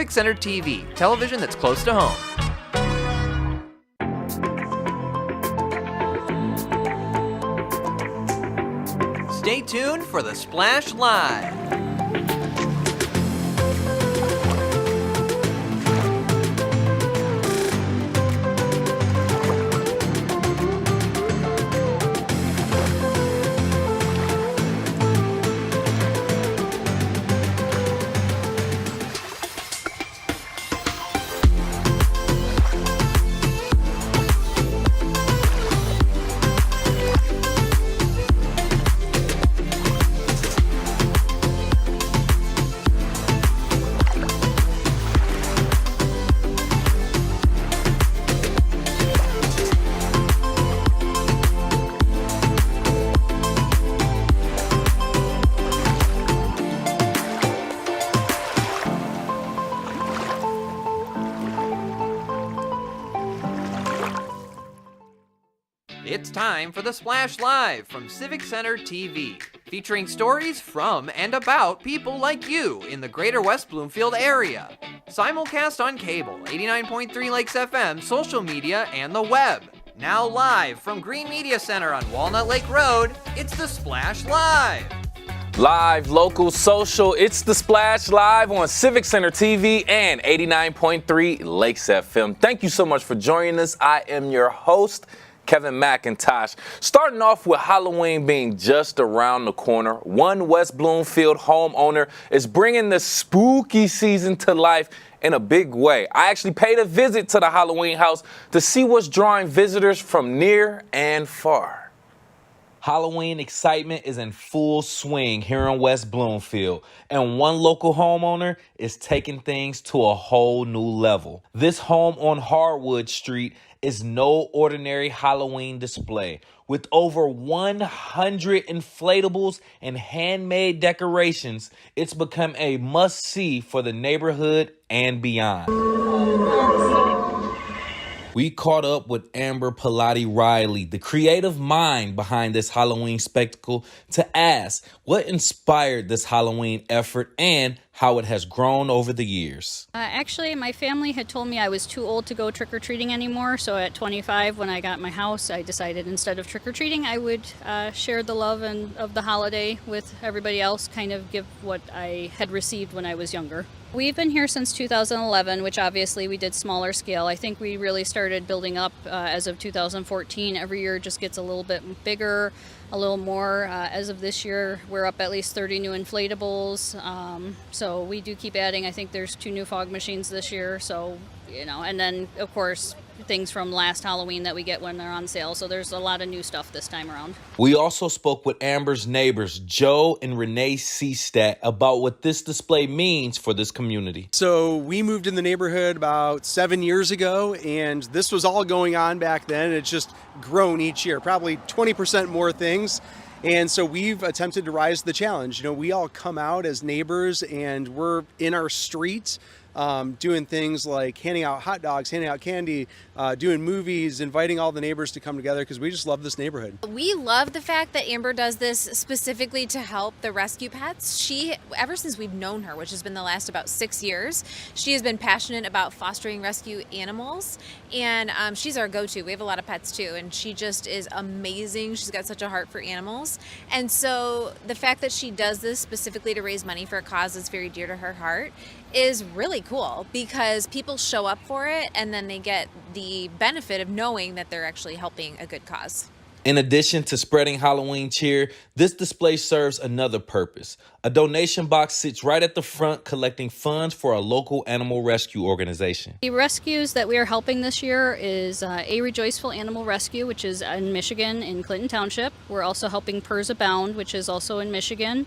Civic Center TV, television that's close to home. Stay tuned for the Splash Live. It's time for the Splash Live from Civic Center TV, featuring stories from and about people like you in the Greater West Bloomfield area. Simulcast on cable, 89.3 Lakes FM, social media, and the web. Now live from Green Media Center on Walnut Lake Road, it's the Splash Live. Live, local, social, it's the Splash Live on Civic Center TV and 89.3 Lakes FM. Thank you so much for joining us. I am your host, Kevin McIntosh. Starting off with Halloween being just around the corner, one West Bloomfield homeowner is bringing the spooky season to life in a big way. I actually paid a visit to the Halloween house to see what's drawing visitors from near and far. Halloween excitement is in full swing here in West Bloomfield, and one local homeowner is taking things to a whole new level. This home on Harwood Street is no ordinary Halloween display. With over 100 inflatables and handmade decorations, it's become a must-see for the neighborhood and beyond. We caught up with Amber Pilati Riley, the creative mind behind this Halloween spectacle, to ask what inspired this Halloween effort and how it has grown over the years. Actually, my family had told me I was too old to go trick-or-treating anymore, so at 25, when I got my house, I decided instead of trick-or-treating, I would share the love of the holiday with everybody else, kind of give what I had received when I was younger. We've been here since 2011, which obviously we did smaller scale. I think we really started building up as of 2014. Every year it just gets a little bit bigger, a little more. As of this year, we're up at least 30 new inflatables. So we do keep adding. I think there's 2 new fog machines this year. So, and then of course, things from last Halloween that we get when they're on sale. So there's a lot of new stuff this time around. We also spoke with Amber's neighbors, Joe and Renee Seastat, about what this display means for this community. So we moved in the neighborhood about 7 years ago, and this was all going on back then. It's just grown each year, probably 20% more things. And so we've attempted to rise to the challenge. We all come out as neighbors and we're in our street, doing things like handing out hot dogs, handing out candy, doing movies, inviting all the neighbors to come together because we just love this neighborhood. We love the fact that Amber does this specifically to help the rescue pets. Ever since we've known her, which has been the last about 6 years, she has been passionate about fostering rescue animals, and she's our go-to. We have a lot of pets too, and she just is amazing. She's got such a heart for animals, and so the fact that she does this specifically to raise money for a cause that's very dear to her heart is really cool, because people show up for it and then they get the benefit of knowing that they're actually helping a good cause. In addition to spreading Halloween cheer, this display serves another purpose. A donation box sits right at the front collecting funds for a local animal rescue organization. The rescues that we are helping this year is A Rejoiceful Animal Rescue, which is in Michigan in Clinton Township. We're also helping PERS Abound, which is also in Michigan.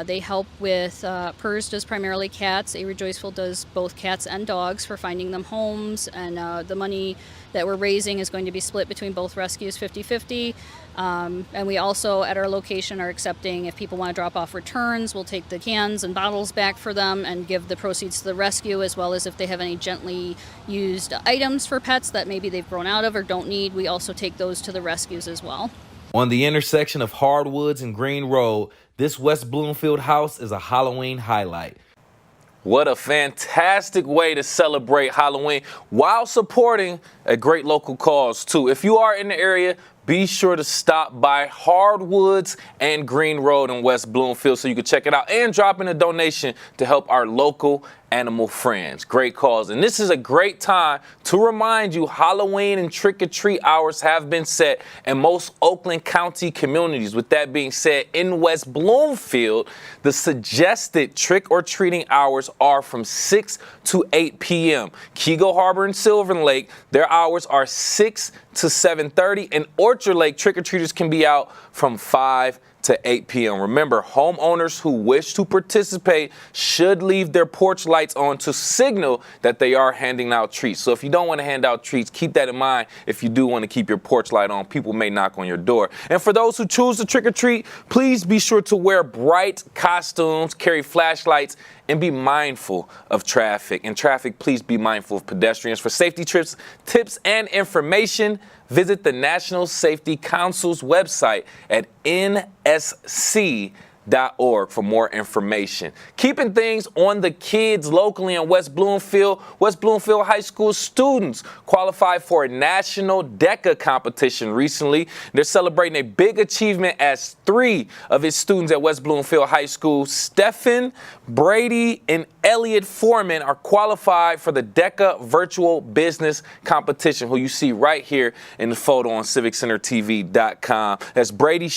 They help with, PERS does primarily cats. A Rejoiceful does both cats and dogs for finding them homes. And the money that we're raising is going to be split between both rescues 50-50. And we also, at our location, are accepting, if people want to drop off returns, we'll take the cans and bottles back for them and give the proceeds to the rescue, as well as if they have any gently used items for pets that maybe they've grown out of or don't need, we also take those to the rescues as well. On the intersection of Hardwoods and Green Road, this West Bloomfield house is a Halloween highlight. What a fantastic way to celebrate Halloween while supporting a great local cause, too. If you are in the area, be sure to stop by Hardwoods and Green Road in West Bloomfield so you can check it out and drop in a donation to help our local animal friends. Great cause. And this is a great time to remind you Halloween and trick-or-treat hours have been set in most Oakland County communities. With that being said, in West Bloomfield, the suggested trick-or-treating hours are from 6 to 8 p.m. Kego Harbor and Sylvan Lake, their hours are 6 to 7:30, and Orchard Lake trick-or-treaters can be out from 5 to 8 p.m. Remember, homeowners who wish to participate should leave their porch lights on to signal that they are handing out treats. So if you don't want to hand out treats, keep that in mind. If you do want to keep your porch light on, people may knock on your door. And for those who choose to trick-or-treat, please be sure to wear bright costumes, carry flashlights, and be mindful of traffic. In traffic, please be mindful of pedestrians. For safety tips and information, visit the National Safety Council's website at nsc.org for more information. Keeping things on the kids locally in West Bloomfield High School students qualified for a national DECA competition recently. They're celebrating a big achievement as 3 of its students at West Bloomfield High School, Stephen, Brady, and Elliot Foreman, are qualified for the DECA virtual business competition, who you see right here in the photo on CivicCenterTV.com. That's Brady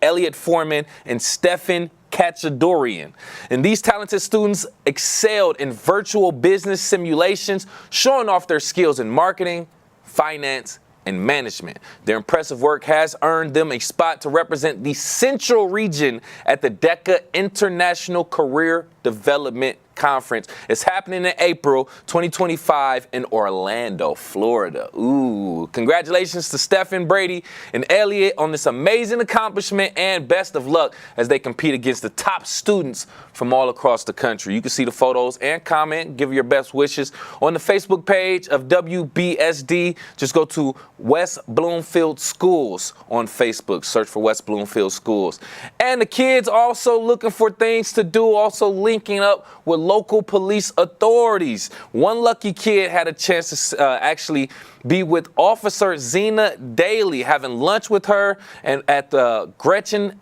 Elliot Foreman, and Stephen Katchadorian. And these talented students excelled in virtual business simulations, showing off their skills in marketing, finance, and management. Their impressive work has earned them a spot to represent the Central region at the DECA International Career Development Conference. It's happening in April 2025 in Orlando, Florida. Ooh, congratulations to Stephen, Brady, and Elliot on this amazing accomplishment, and best of luck as they compete against the top students from all across the country. You can see the photos and comment, give your best wishes on the Facebook page of WBSD. Just go to West Bloomfield Schools on Facebook. Search for West Bloomfield Schools. And the kids also looking for things to do, also linking up with local police authorities. One lucky kid had a chance to actually be with Officer Zena Daly, having lunch with her and at the Gretchko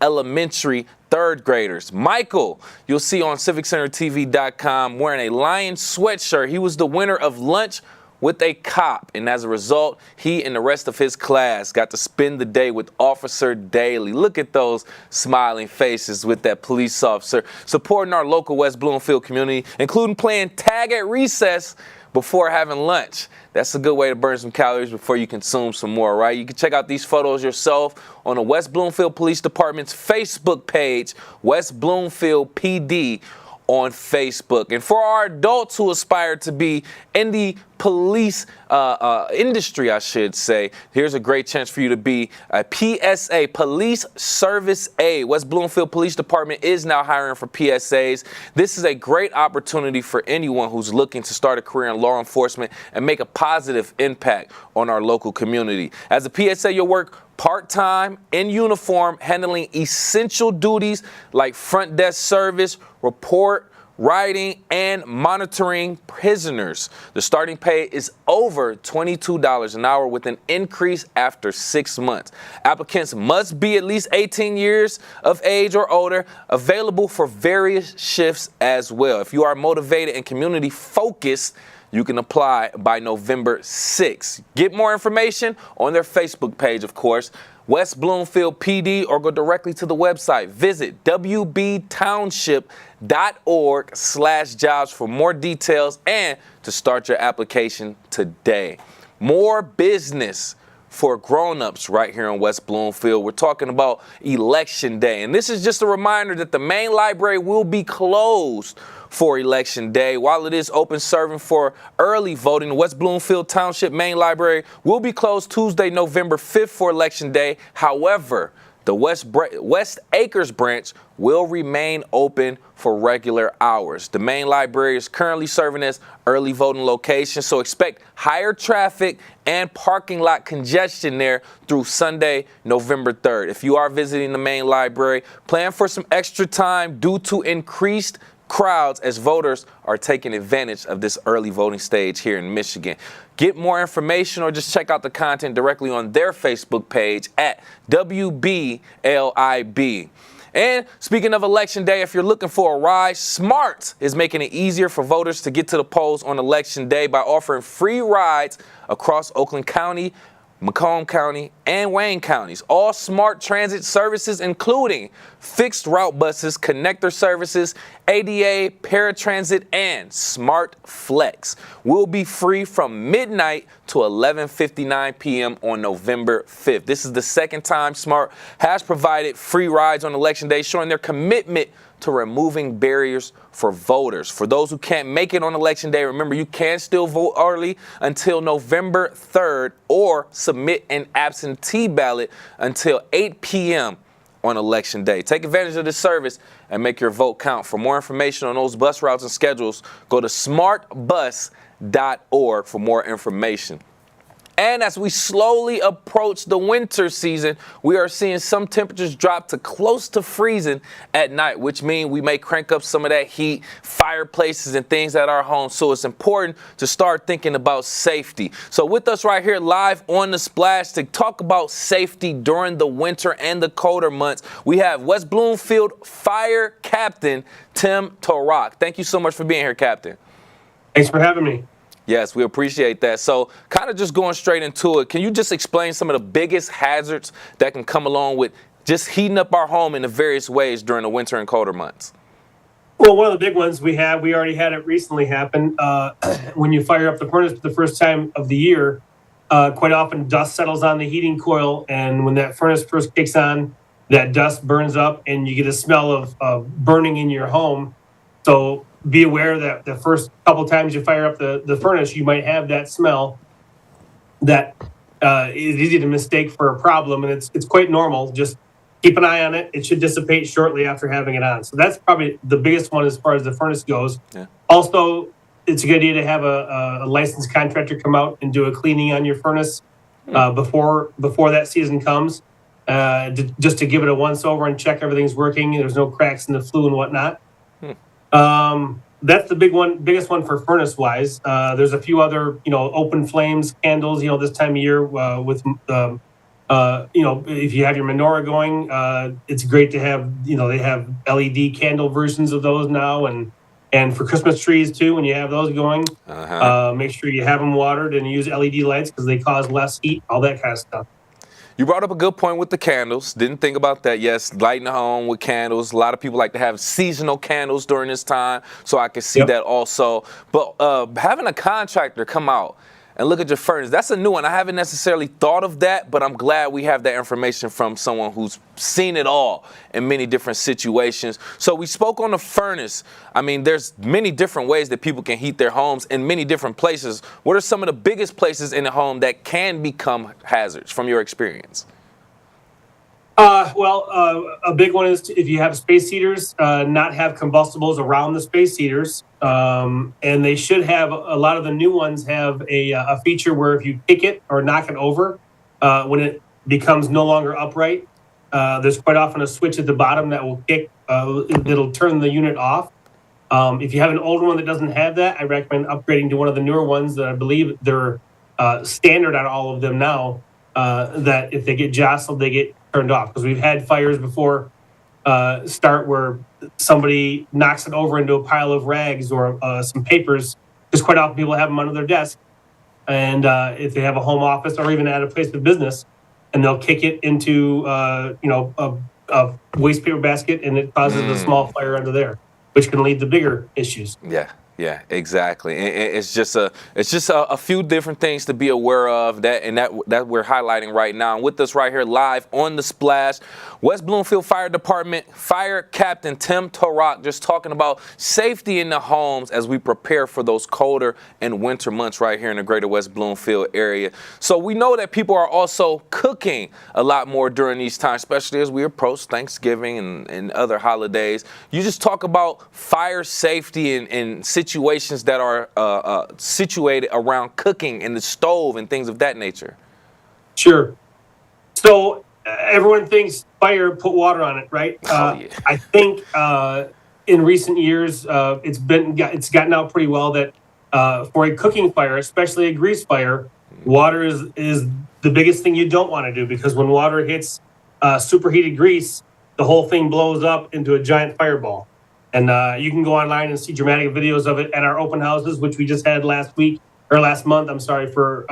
Elementary third graders. Michael, you'll see on CivicCenterTV.com wearing a Lion sweatshirt. He was the winner of lunch with a cop, and as a result, he and the rest of his class got to spend the day with Officer Daly. Look at those smiling faces with that police officer supporting our local West Bloomfield community, including playing tag at recess before having lunch. That's a good way to burn some calories before you consume some more, right? You can check out these photos yourself on the West Bloomfield Police Department's Facebook page, West Bloomfield PD, on Facebook. And for our adults who aspire to be in the police industry, I should say, here's a great chance for you to be a PSA, Police Service Aide. West Bloomfield Police Department is now hiring for PSAs. This is a great opportunity for anyone who's looking to start a career in law enforcement and make a positive impact on our local community. As a PSA, you'll work part-time in uniform, handling essential duties like front desk service, report writing, and monitoring prisoners. The starting pay is over $22 an hour with an increase after 6 months. Applicants must be at least 18 years of age or older, available for various shifts as well. If you are motivated and community focused, you can apply by November 6th. Get more information on their Facebook page, of course, West Bloomfield PD, or go directly to the website. Visit wbtownship.org/jobs for more details and to start your application today. More business for grown-ups right here in West Bloomfield. We're talking about Election Day, and this is just a reminder that the main library will be closed for Election Day. While it is open serving for early voting, the West Bloomfield Township Main Library will be closed Tuesday, November 5th for Election Day. However, The West Acres branch will remain open for regular hours. The main library is currently serving as early voting location, so expect higher traffic and parking lot congestion there through Sunday, November 3rd. If you are visiting the main library, plan for some extra time due to increased crowds as voters are taking advantage of this early voting stage here in Michigan. Get more information or just check out the content directly on their Facebook page at WBLIB. And speaking of Election Day, if you're looking for a ride, Smart is making it easier for voters to get to the polls on Election Day by offering free rides across Oakland County, Macomb County, and Wayne counties. All Smart transit services, including fixed route buses, connector services, ADA, paratransit, and Smart Flex, will be free from midnight to 11:59 p.m. on November 5th. This is the second time Smart has provided free rides on Election Day, showing their commitment to removing barriers for voters. For those who can't make it on Election Day, remember you can still vote early until November 3rd or submit an absentee ballot until 8 p.m. on Election Day. Take advantage of this service and make your vote count. For more information on those bus routes and schedules, go to smartbus.org for more information. And as we slowly approach the winter season, we are seeing some temperatures drop to close to freezing at night, which means we may crank up some of that heat, fireplaces and things at our homes. So it's important to start thinking about safety. So with us right here live on The Splash to talk about safety during the winter and the colder months, we have West Bloomfield Fire Captain Tim Tarak. Thank you so much for being here, Captain. Thanks for having me. Yes, we appreciate that. So kind of just going straight into it, can you just explain some of the biggest hazards that can come along with just heating up our home in the various ways during the winter and colder months? Well, one of the big ones we already had it recently happen. When you fire up the furnace for the first time of the year, quite often dust settles on the heating coil. And when that furnace first kicks on, that dust burns up and you get a smell of burning in your home. So be aware that the first couple times you fire up the furnace, you might have that smell that is easy to mistake for a problem, and it's quite normal. Just keep an eye on it. It should dissipate shortly after having it on. So that's probably the biggest one as far as the furnace goes. Yeah. Also, it's a good idea to have a licensed contractor come out and do a cleaning on your furnace before that season comes, just to give it a once over and check everything's working. There's no cracks in the flue and whatnot. That's the biggest one for furnace wise. There's a few other, open flames, candles, this time of year, with, if you have your menorah going, it's great to have, they have LED candle versions of those now. And for Christmas trees too, when you have those going, make sure you have them watered and use LED lights because they cause less heat, all that kind of stuff. You brought up a good point with the candles. Didn't think about that. Yes, lighting the home with candles. A lot of people like to have seasonal candles during this time, so I can see that also. But having a contractor come out and look at your furnace, that's a new one. I haven't necessarily thought of that, but I'm glad we have that information from someone who's seen it all in many different situations. So we spoke on the furnace. I mean, there's many different ways that people can heat their homes in many different places. What are some of the biggest places in the home that can become hazards from your experience? A big one is if you have space heaters, not have combustibles around the space heaters. And they should have, a lot of the new ones have a feature where if you kick it or knock it over, when it becomes no longer upright, there's quite often a switch at the bottom that will kick, that'll turn the unit off. If you have an older one that doesn't have that, I recommend upgrading to one of the newer ones that I believe they're standard on all of them now, that if they get jostled, they get turned off. Because we've had fires before start where somebody knocks it over into a pile of rags or some papers, because quite often people have them under their desk. And if they have a home office or even at a place of business, and they'll kick it into a waste paper basket, and it causes a small fire under there, which can lead to bigger issues. Yeah. Yeah, exactly. It's just a few different things to be aware of that we're highlighting right now. And with us right here live on the Splash, West Bloomfield Fire Department Fire Captain Tim Tarak, just talking about safety in the homes as we prepare for those colder and winter months right here in the Greater West Bloomfield area. So we know that people are also cooking a lot more during these times, especially as we approach Thanksgiving and other holidays. You just talk about fire safety and situations that are situated around cooking and the stove and things of that nature. Sure. So everyone thinks fire, put water on it, right? Yeah. I think in recent years it's gotten out pretty well that for a cooking fire, especially a grease fire, water is the biggest thing you don't want to do, because when water hits superheated grease, the whole thing blows up into a giant fireball. And you can go online and see dramatic videos of it at our open houses, which we just had last month. I'm sorry, or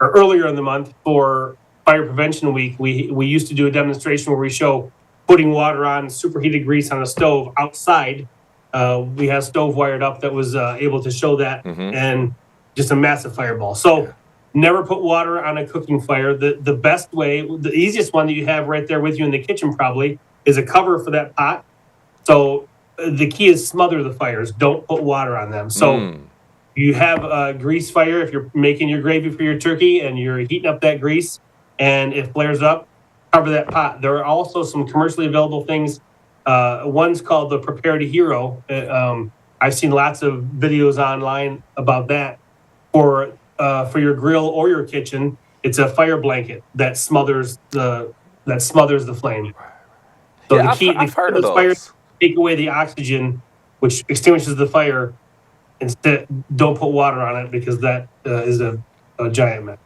earlier in the month for Fire Prevention Week. We used to do a demonstration where we show putting water on superheated grease on a stove outside. We had a stove wired up that was able to show that, and just a massive fireball. So never put water on a cooking fire. The best way, the easiest one that you have right there with you in the kitchen probably, is a cover for that pot. So the key is smother the fires. Don't put water on them. So you have a grease fire if you're making your gravy for your turkey and you're heating up that grease and it flares up, cover that pot. There are also some commercially available things. One's called the Prepare to Hero. I've seen lots of videos online about that. For your grill or your kitchen, it's a fire blanket that smothers the flame. So Yeah, the key, I've heard of those. fires, take away the oxygen, which extinguishes the fire. Instead, don't put water on it, because that is a giant mess.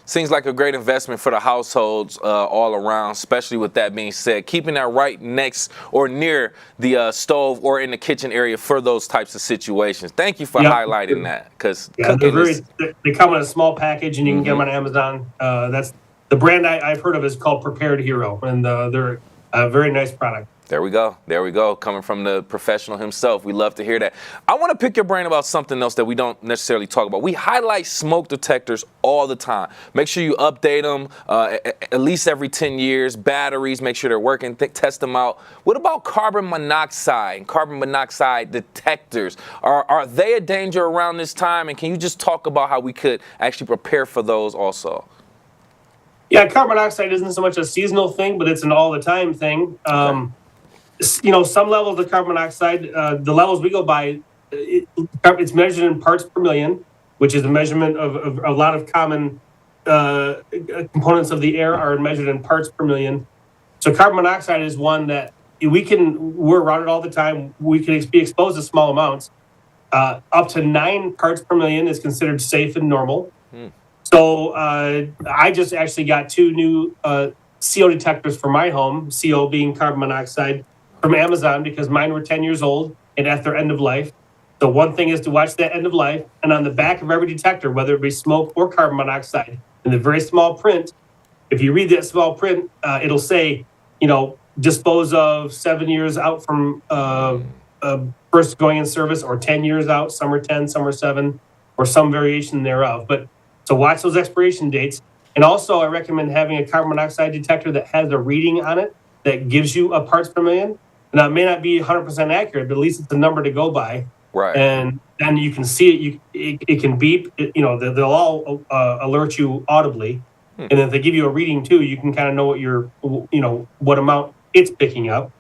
Seems like a great investment for the households all around, especially with that being said, keeping that right next or near the stove or in the kitchen area for those types of situations. Thank you for highlighting that, because they come in a small package and you can get them on Amazon. That's the brand I've heard of is called Prepared Hero, and they're a very nice product. There we go. Coming from the professional himself. We love to hear that. I want to pick your brain about something else that we don't necessarily talk about. We highlight smoke detectors all the time. Make sure you update them at least every 10 years. Batteries, make sure they're working, test them out. What about carbon monoxide and carbon monoxide detectors? Are they a danger around this time? And can you just talk about how we could actually prepare for those also? Yeah, carbon monoxide isn't so much a seasonal thing, but it's an all-the-time thing. Okay. Some levels of carbon monoxide, the levels we go by, it's measured in parts per million, which is a measurement of a lot of common components of the air are measured in parts per million. So carbon monoxide is one that we're around it all the time. We can be exposed to small amounts. Up to 9 parts per million is considered safe and normal. So I just actually got 2 new CO detectors for my home, CO being carbon monoxide, from Amazon, because mine were 10 years old and at their end of life. So one thing is to watch that end of life, and on the back of every detector, whether it be smoke or carbon monoxide, in the very small print, if you read that small print, it'll say, dispose of 7 years out from first going in service, or 10 years out. Some are 10, some are 7, or some variation thereof. But so watch those expiration dates. And also I recommend having a carbon monoxide detector that has a reading on it that gives you a parts per million. Now, it may not be 100% accurate, but at least it's a number to go by. Right. And then you can see it. It can beep. They'll all alert you audibly. And if they give you a reading too, you can kind of know what amount it's picking up.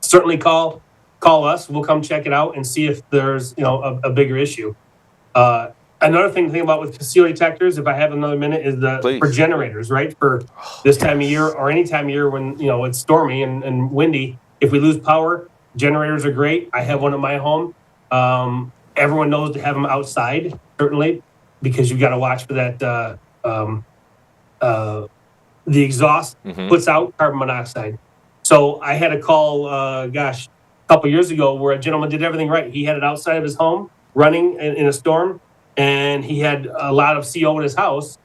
Certainly call us. We'll come check it out and see if there's a bigger issue. Another thing to think about with CO detectors, if I have another minute, is for generators, right? For this time of year or any time of year when it's stormy and windy. If we lose power, generators are great. I have one at my home. Everyone knows to have them outside, certainly, because you've got to watch for that. The exhaust puts out carbon monoxide. So I had a call, a couple years ago, where a gentleman did everything right. He had it outside of his home, running in a storm, and he had a lot of CO in his house,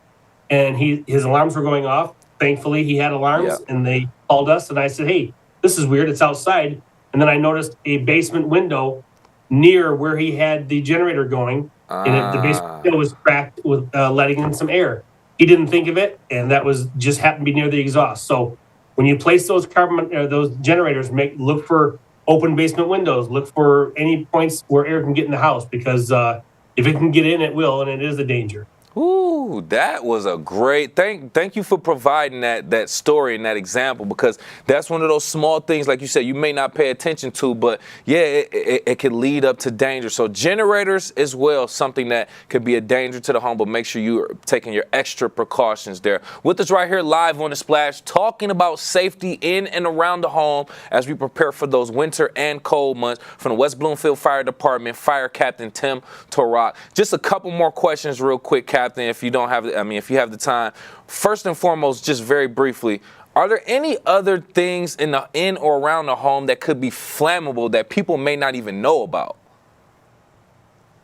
and his alarms were going off. Thankfully, he had alarms, and they called us, and I said, hey, this is weird. It's outside. And then I noticed a basement window near where he had the generator going, and the basement window was cracked with letting in some air. He didn't think of it, and that was just happened to be near the exhaust. So when you place those those generators, look for open basement windows. Look for any points where air can get in the house, because if it can get in, it will, and it is a danger. Ooh, that was a great thank you for providing that story and that example, because that's one of those small things, like you said, you may not pay attention to, but yeah, it can lead up to danger. So generators as well, something that could be a danger to the home, but make sure you're taking your extra precautions there. With us right here live on The Splash, talking about safety in and around the home as we prepare for those winter and cold months, from the West Bloomfield Fire Department, Fire Captain Tim Torak. Just a couple more questions real quick, Captain. If you don't have, if you have the time, first and foremost, just very briefly, are there any other things in or around the home that could be flammable that people may not even know about?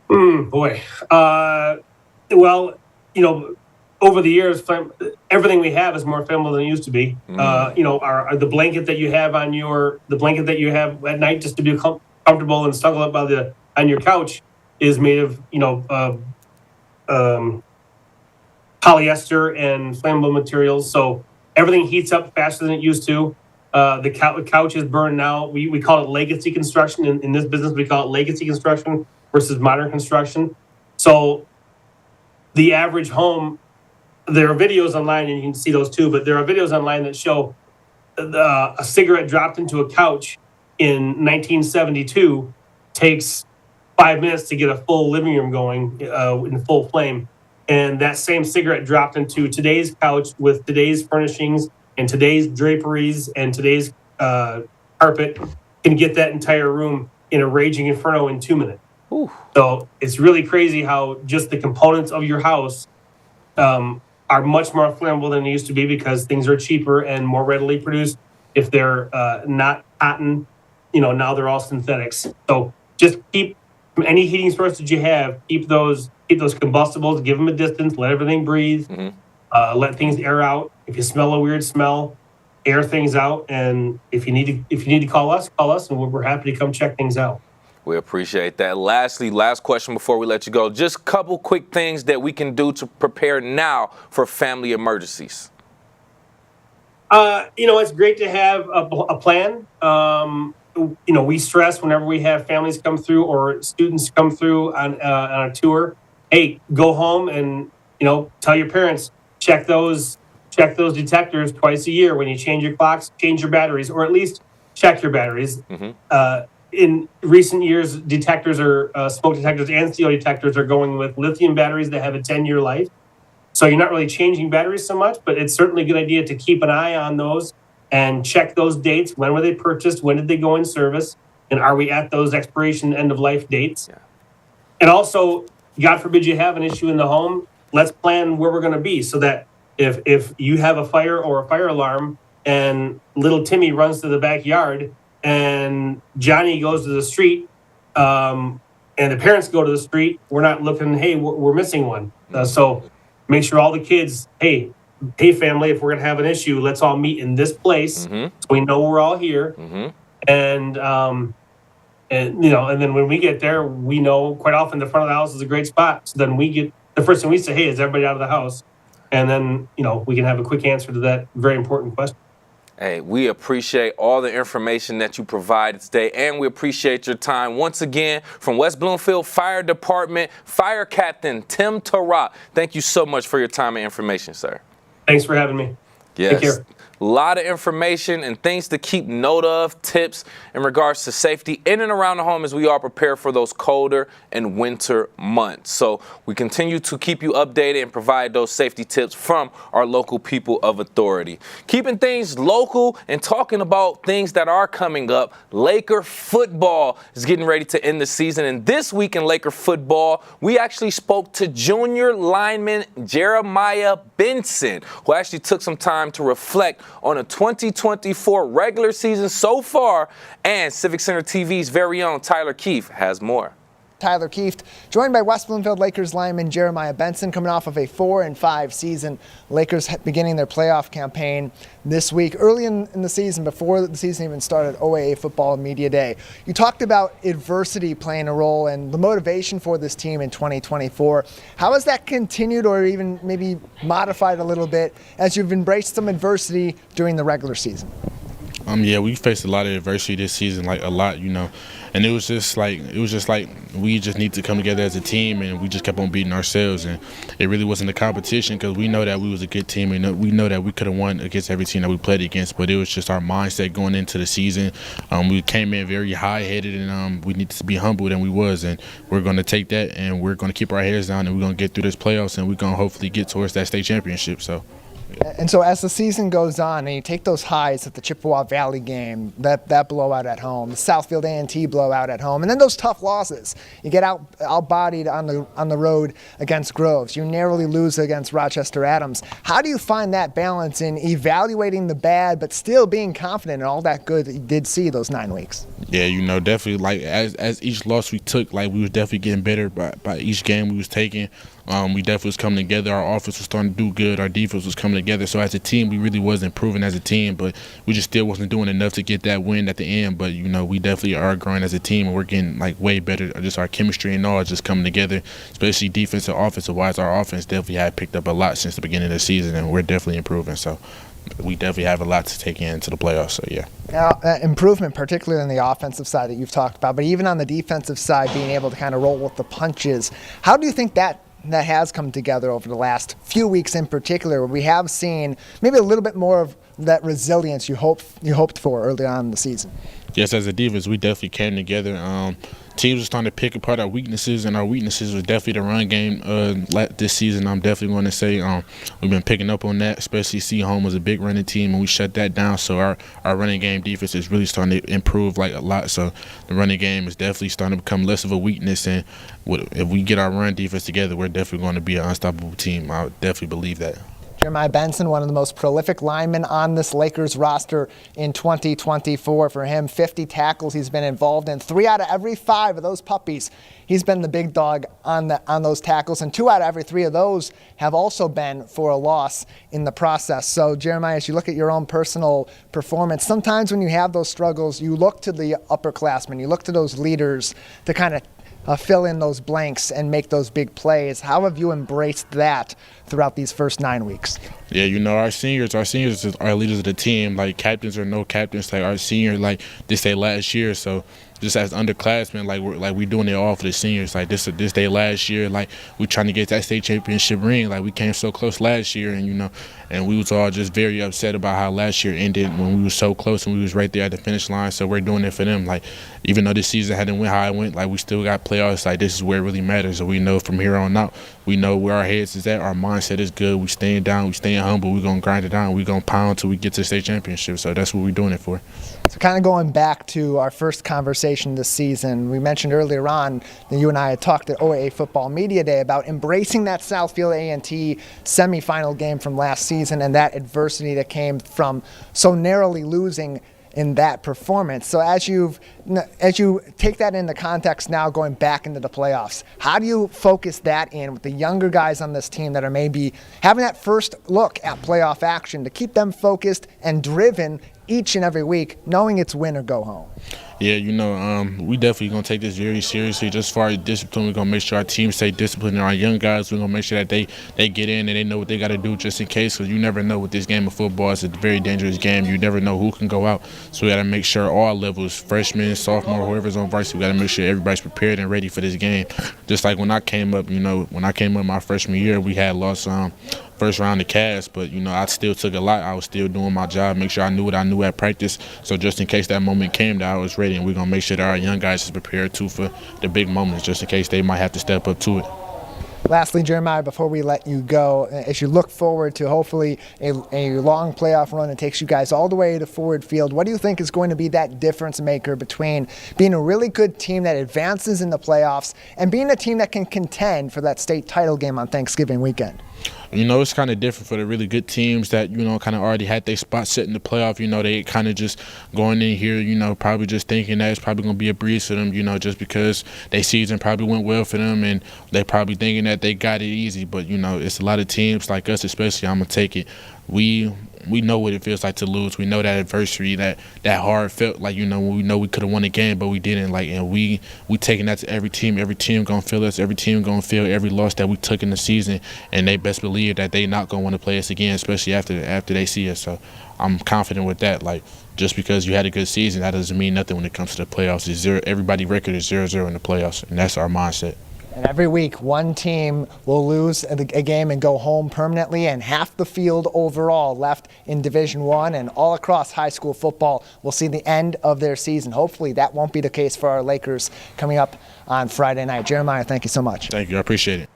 Boy, well, over the years, everything we have is more flammable than it used to be. The blanket that you have at night just to be comfortable and snuggle up on your couch is made of polyester and flammable materials, so everything heats up faster than it used to. The couch is burned now. We call it legacy construction. In this business, we call it legacy construction versus modern construction. So the average home, there are videos online, and you can see those too, but there are videos online that show a cigarette dropped into a couch in 1972 takes 5 minutes to get a full living room going in full flame. And that same cigarette dropped into today's couch with today's furnishings and today's draperies and today's carpet can get that entire room in a raging inferno in 2 minutes. Ooh. So it's really crazy how just the components of your house are much more flammable than they used to be, because things are cheaper and more readily produced. If they're not cotton, now they're all synthetics. So just keep any heating source that you have, keep those combustibles, give them a distance, let everything breathe, let things air out. If you smell a weird smell, air things out. And if you need to call us, and we're happy to come check things out. We appreciate that. Lastly, last question before we let you go. Just a couple quick things that we can do to prepare now for family emergencies. It's great to have a plan. We stress whenever we have families come through or students come through on a tour, hey, go home and, tell your parents, check those detectors twice a year. When you change your clocks, change your batteries, or at least check your batteries. In recent years, detectors smoke detectors and CO detectors are going with lithium batteries that have a 10-year life. So you're not really changing batteries so much, but it's certainly a good idea to keep an eye on those and check those dates. When were they purchased? When did they go in service? And are we at those expiration end of life dates? Yeah. And also, God forbid you have an issue in the home, let's plan where we're going to be, so that if you have a fire or a fire alarm and little Timmy runs to the backyard and Johnny goes to the street, and the parents go to the street, we're not looking, hey, we're missing one. So make sure all the kids, hey family, if we're going to have an issue, let's all meet in this place, so we know we're all here. And then when we get there, we know quite often the front of the house is a great spot. So then the first thing we say, hey, is everybody out of the house? And then, we can have a quick answer to that very important question. Hey, we appreciate all the information that you provided today, and we appreciate your time. Once again, from West Bloomfield Fire Department, Fire Captain Tim Torak, thank you so much for your time and information, sir. Thanks for having me. Yes. Take care. A lot of information and things to keep note of, tips in regards to safety in and around the home as we all prepare for those colder and winter months. So we continue to keep you updated and provide those safety tips from our local people of authority. Keeping things local and talking about things that are coming up, Laker football is getting ready to end the season. And this week in Laker football, we actually spoke to junior lineman Jeremiah Benson, who actually took some time to reflect on a 2024 regular season so far, and Civic Center TV's very own Tyler Keefe has more. Tyler Kieft, joined by West Bloomfield Lakers lineman Jeremiah Benson, coming off of a 4-5 season. Lakers beginning their playoff campaign this week. Early in the season, before the season even started, OAA Football Media Day. You talked about adversity playing a role and the motivation for this team in 2024. How has that continued or even maybe modified a little bit as you've embraced some adversity during the regular season? Yeah, we faced a lot of adversity this season, like a lot, and it was just like we just need to come together as a team, and we just kept on beating ourselves, and it really wasn't a competition because we know that we was a good team, and we know that we could have won against every team that we played against, but it was just our mindset going into the season. We came in very high-headed, and we needed to be humbled, and we was, and we're going to take that, and we're going to keep our heads down, and we're going to get through this playoffs, and we're going to hopefully get towards that state championship. So. And so as the season goes on and you take those highs at the Chippewa Valley game, that blowout at home, the Southfield A&T blowout at home, and then those tough losses. You get outbodied on the road against Groves. You narrowly lose against Rochester Adams. How do you find that balance in evaluating the bad but still being confident in all that good that you did see those 9 weeks? Yeah, definitely, like as each loss we took, like we was definitely getting better by each game we was taking. We definitely was coming together. Our offense was starting to do good. Our defense was coming together. So as a team, we really was improving as a team, but we just still wasn't doing enough to get that win at the end. But, we definitely are growing as a team, and we're getting, way better. Just our chemistry and all just coming together, especially defensive, offensive-wise. Our offense definitely had picked up a lot since the beginning of the season, and we're definitely improving. So we definitely have a lot to take into the playoffs, so yeah. Now, improvement, particularly on the offensive side that you've talked about, but even on the defensive side, being able to kind of roll with the punches. How do you think that has come together over the last few weeks in particular, where we have seen maybe a little bit more of that resilience you hoped for early on in the season? Yes, as a defense, we definitely came together. Teams were starting to pick apart our weaknesses, and our weaknesses was definitely the run game this season. I'm definitely going to say we've been picking up on that, especially Seaholm was a big running team, and we shut that down. So our running game defense is really starting to improve a lot. So the running game is definitely starting to become less of a weakness, and if we get our run defense together, we're definitely going to be an unstoppable team. I would definitely believe that. Jeremiah Benson, one of the most prolific linemen on this Lakers roster in 2024. For him, 50 tackles he's been involved in. 3 out of every 5 of those puppies, he's been the big dog on those tackles, and 2 out of every 3 of those have also been for a loss in the process. So, Jeremiah, as you look at your own personal performance, sometimes when you have those struggles, you look to the upperclassmen, you look to those leaders to kind of fill in those blanks and make those big plays. How have you embraced that throughout these first 9 weeks? Yeah, our seniors are leaders of the team, like captains or no captains. Like our senior, this day last year, so just as underclassmen, we're doing it all for the seniors. Like this day last year, we're trying to get that state championship ring. Like we came so close last year, and we was all just very upset about how last year ended when we was so close and we was right there at the finish line. So we're doing it for them. Even though this season hadn't went how it went, we still got playoffs. This is where it really matters. So we know from here on out, we know where our heads is at. Our mindset is good. We staying down. We staying humble. We're gonna grind it down. We're gonna pound till we get to the state championship. So that's what we're doing it for. So kind of going back to our first conversation this season, we mentioned earlier on that you and I had talked at OAA Football Media Day about embracing that Southfield A&T semifinal game from last season and that adversity that came from so narrowly losing in that performance. So as you take that into context now going back into the playoffs, how do you focus that in with the younger guys on this team that are maybe having that first look at playoff action to keep them focused and driven each and every week, knowing it's win or go home? Yeah, we definitely going to take this very seriously. Just as far as discipline, we're going to make sure our team stay disciplined. And our young guys, we're going to make sure that they get in and they know what they got to do just in case, because you never know with this game of football. It's a very dangerous game. You never know who can go out. So we got to make sure all levels, freshmen, sophomore, whoever's on varsity, we got to make sure everybody's prepared and ready for this game. Just like when I came up, my freshman year, we had lost first round of Cass, but I still took a lot. I was still doing my job, make sure I knew what I knew at practice. So just in case that moment came, that I was ready, and we're gonna make sure that our young guys is prepared too for the big moments, just in case they might have to step up to it. Lastly, Jeremiah, before we let you go, as you look forward to hopefully a long playoff run that takes you guys all the way to Ford Field, what do you think is going to be that difference maker between being a really good team that advances in the playoffs and being a team that can contend for that state title game on Thanksgiving weekend? it's kind of different for the really good teams that, kind of already had their spot set in the playoff. They kind of just going in here, probably just thinking that it's probably going to be a breeze for them, just because their season probably went well for them and they probably thinking that they got it easy. But, it's a lot of teams like us especially, I'm going to take it. We know what it feels like to lose. We know that adversity, that hard felt like, we know we could have won the game, but we didn't. And we taking that to every team. Every team going to feel us. Every team going to feel every loss that we took in the season. And they best believe that they not going to want to play us again, especially after they see us. So I'm confident with that. Just because you had a good season, that doesn't mean nothing when it comes to the playoffs. It's zero. Everybody's record is 0-0 in the playoffs, and that's our mindset. And every week, one team will lose a game and go home permanently, and half the field overall left in Division I and all across high school football will see the end of their season. Hopefully, that won't be the case for our Lakers coming up on Friday night. Jeremiah, thank you so much. Thank you. I appreciate it.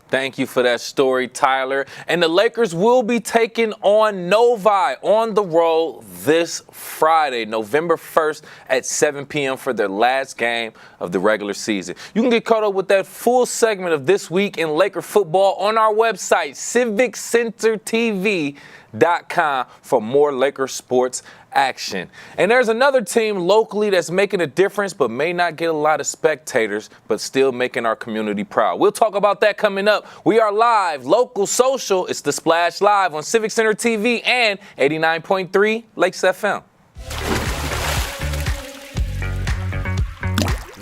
Thank you for that story, Tyler. And the Lakers will be taking on Novi on the road this Friday, November 1st at 7 p.m. for their last game of the regular season. You can get caught up with that full segment of This Week in Laker Football on our website, civiccentertv.com, for more Laker sports action. And there's another team locally that's making a difference but may not get a lot of spectators, but still making our community proud. We'll talk about that coming up. We are live, local, social. It's The Splash Live on Civic Center TV and 89.3 Lakes FM.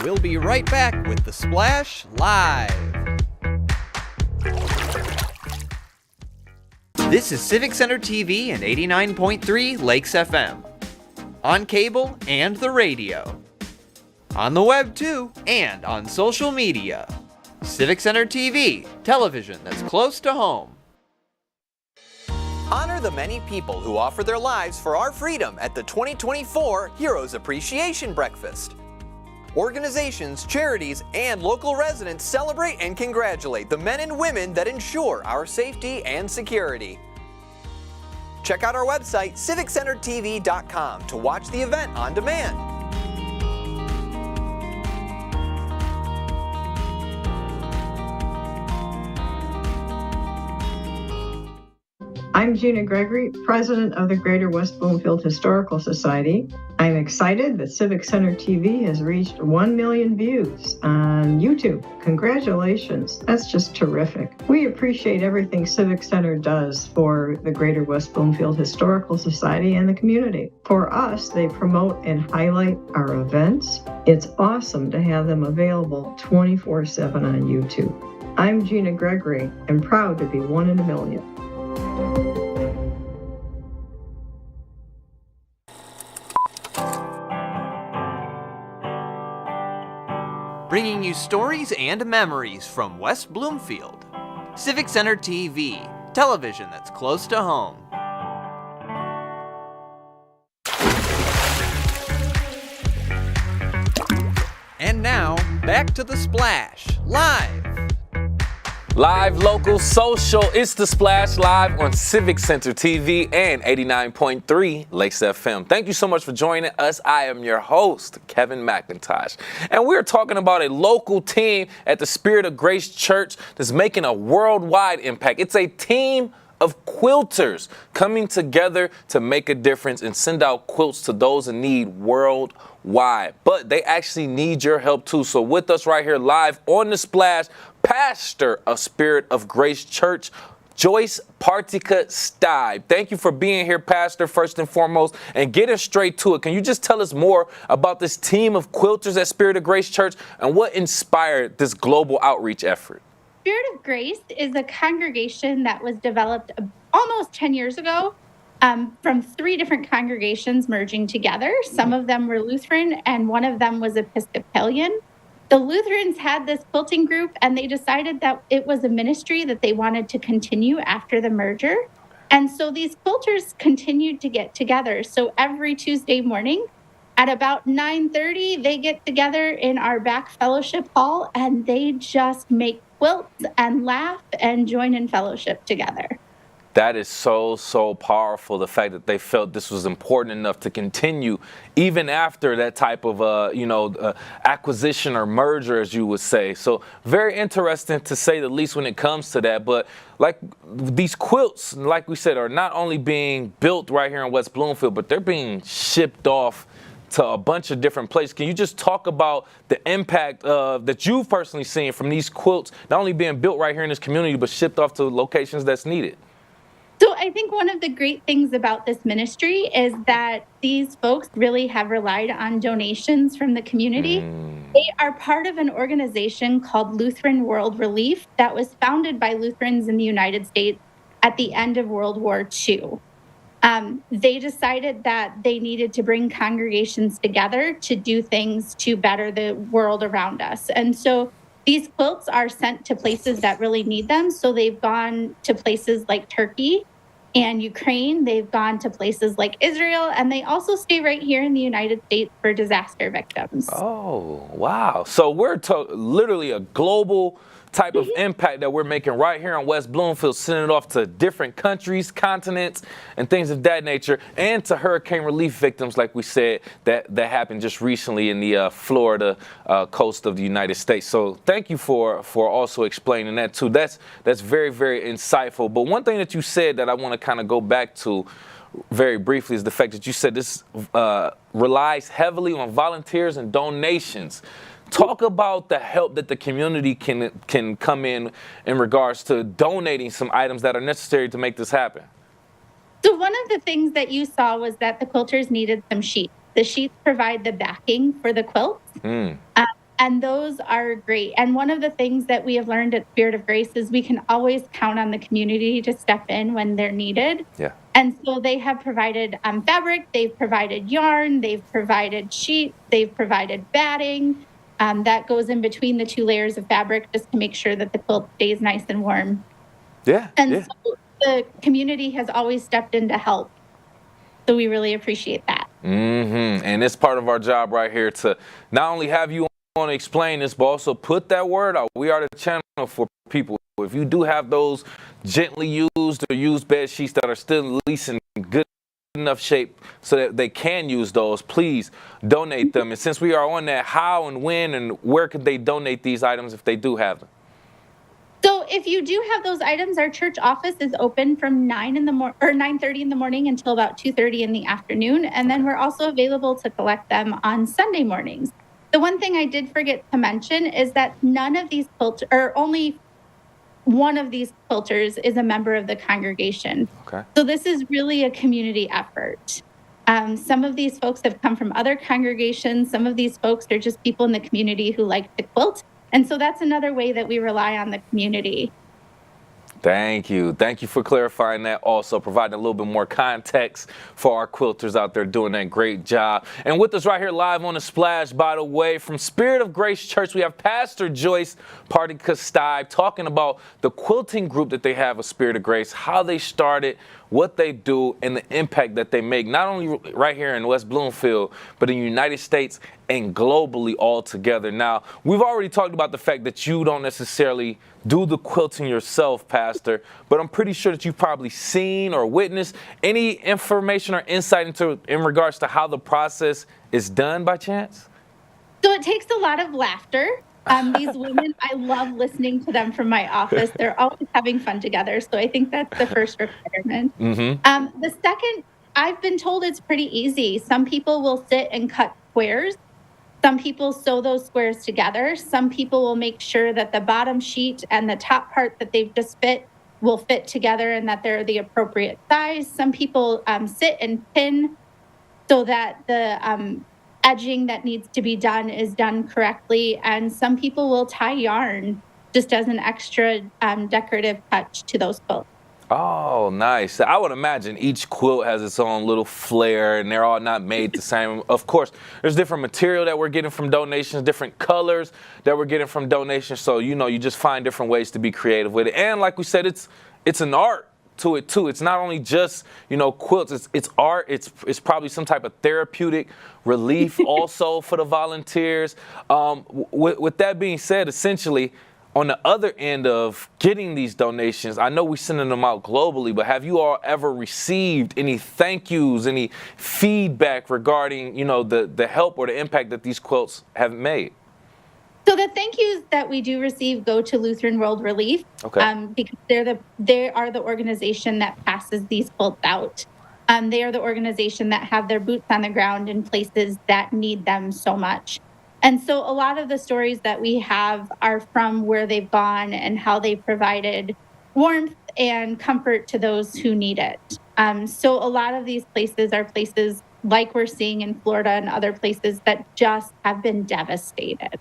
We'll be right back with The Splash Live. This is Civic Center TV and 89.3 Lakes FM. On cable and the radio. On the web too, and on social media. Civic Center TV, television that's close to home. Honor the many people who offer their lives for our freedom at the 2024 Heroes Appreciation Breakfast. Organizations, charities, and local residents celebrate and congratulate the men and women that ensure our safety and security. Check out our website, civiccentertv.com, to watch the event on demand. I'm Gina Gregory, president of the Greater West Bloomfield Historical Society. I'm excited that Civic Center TV has reached 1 million views on YouTube. Congratulations. That's just terrific. We appreciate everything Civic Center does for the Greater West Bloomfield Historical Society and the community. For us, they promote and highlight our events. It's awesome to have them available 24/7 on YouTube. I'm Gina Gregory and proud to be one in a million. Bringing you stories and memories from West Bloomfield. Civic Center TV, television that's close to home. And now, back to The Splash, live. Live, local, social, it's The Splash Live on Civic Center TV and 89.3 Lakes FM. Thank you so much for joining us. I am your host, Kevin McIntosh. And we're talking about a local team at the Spirit of Grace Church that's making a worldwide impact. It's a team of quilters coming together to make a difference and send out quilts to those in need worldwide. But they actually need your help too. So with us right here live on The Splash, pastor of Spirit of Grace Church, Joyce Partica Stibe. Thank you for being here, Pastor, first and foremost, and getting straight to it. Can you just tell us more about this team of quilters at Spirit of Grace Church and what inspired this global outreach effort? Spirit of Grace is a congregation that was developed almost 10 years ago from 3 different congregations merging together. Some of them were Lutheran and one of them was Episcopalian. The Lutherans had this quilting group and they decided that it was a ministry that they wanted to continue after the merger. And so these quilters continued to get together. So every Tuesday morning at about 9:30, they get together in our back fellowship hall and they just make quilts and laugh and join in fellowship together. That is so powerful. The fact that they felt this was important enough to continue even after that type of acquisition or merger, as you would say. So very interesting to say the least when it comes to that. But like these quilts, like we said, are not only being built right here in West Bloomfield, but they're being shipped off to a bunch of different places. Can you just talk about the impact that you've personally seen from these quilts, not only being built right here in this community, but shipped off to locations that's needed? So I think one of the great things about this ministry is that these folks really have relied on donations from the community. They are part of an organization called Lutheran World Relief that was founded by Lutherans in the United States at the end of World War II. They decided that they needed to bring congregations together to do things to better the world around us. And so these quilts are sent to places that really need them. So they've gone to places like Turkey and Ukraine. They've gone to places like Israel, and they also stay right here in the United States for disaster victims. Oh, wow. So we're literally a global type of impact that we're making right here in West Bloomfield, sending it off to different countries, continents, and things of that nature, and to hurricane relief victims, like we said, that happened just recently in the Florida coast of the United States. So thank you for also explaining that too. That's very, very insightful. But one thing that you said that I want to kind of go back to very briefly is the fact that you said this relies heavily on volunteers and donations. Talk about the help that the community can come in regards to donating some items that are necessary to make this happen. So one of the things that you saw was that the quilters needed some sheets. The sheets provide the backing for the quilts, and those are great. And one of the things that we have learned at Spirit of Grace is we can always count on the community to step in when they're needed. Yeah. And so they have provided fabric, they've provided yarn, they've provided sheets, they've provided batting. That goes in between the two layers of fabric just to make sure that the quilt stays nice and warm. Yeah. And so the community has always stepped in to help. So we really appreciate that. And it's part of our job right here to not only have you on to explain this, but also put that word out. We are the channel for people. If you do have those gently used or used bed sheets that are still at least in good enough shape so that they can use those, please donate them. And since we are on that, how and when and where could they donate these items if they do have them? So if you do have those items, our church office is open from 9:30 in the morning until about 2:30 in the afternoon, and then we're also available to collect them on Sunday mornings. The one thing I did forget to mention is that none of these quilters, or only one of these quilters, is a member of the congregation. Okay. So this is really a community effort. Some of these folks have come from other congregations. Some of these folks are just people in the community who like to quilt. And so that's another way that we rely on the community. Thank you. Thank you for clarifying that. Also providing a little bit more context for our quilters out there doing that great job. And with us right here live on The Splash, by the way, from Spirit of Grace Church, we have Pastor Joyce Party-Kasteib talking about the quilting group that they have with Spirit of Grace, how they started, what they do, and the impact that they make, not only right here in West Bloomfield, but in the United States and globally altogether. Now, we've already talked about the fact that you don't necessarily do the quilting yourself, Pastor, but I'm pretty sure that you've probably seen or witnessed any information or insight in regards to how the process is done by chance? So it takes a lot of laughter. These women, I love listening to them from my office. They're always having fun together. So I think that's the first requirement. The second, I've been told it's pretty easy. Some people will sit and cut squares. Some people sew those squares together. Some people will make sure that the bottom sheet and the top part that they've just fit will fit together and that they're the appropriate size. Some people sit and pin so that the edging that needs to be done is done correctly. And some people will tie yarn just as an extra decorative touch to those quilts. Oh, nice. I would imagine each quilt has its own little flair and they're all not made the same. Of course, there's different material that we're getting from donations, different colors that we're getting from donations. So, you just find different ways to be creative with it. And like we said, it's an art to it too. It's not only just, quilts, it's art. It's probably some type of therapeutic relief also for the volunteers. With that being said, essentially, on the other end of getting these donations, I know we're sending them out globally, but have you all ever received any thank yous, any feedback regarding, the help or the impact that these quilts have made? So the thank yous that we do receive go to Lutheran World Relief, because they are the organization that passes these quilts out. They are the organization that have their boots on the ground in places that need them so much. And so a lot of the stories that we have are from where they've gone and how they provided warmth and comfort to those who need it. So a lot of these places are places like we're seeing in Florida and other places that just have been devastated,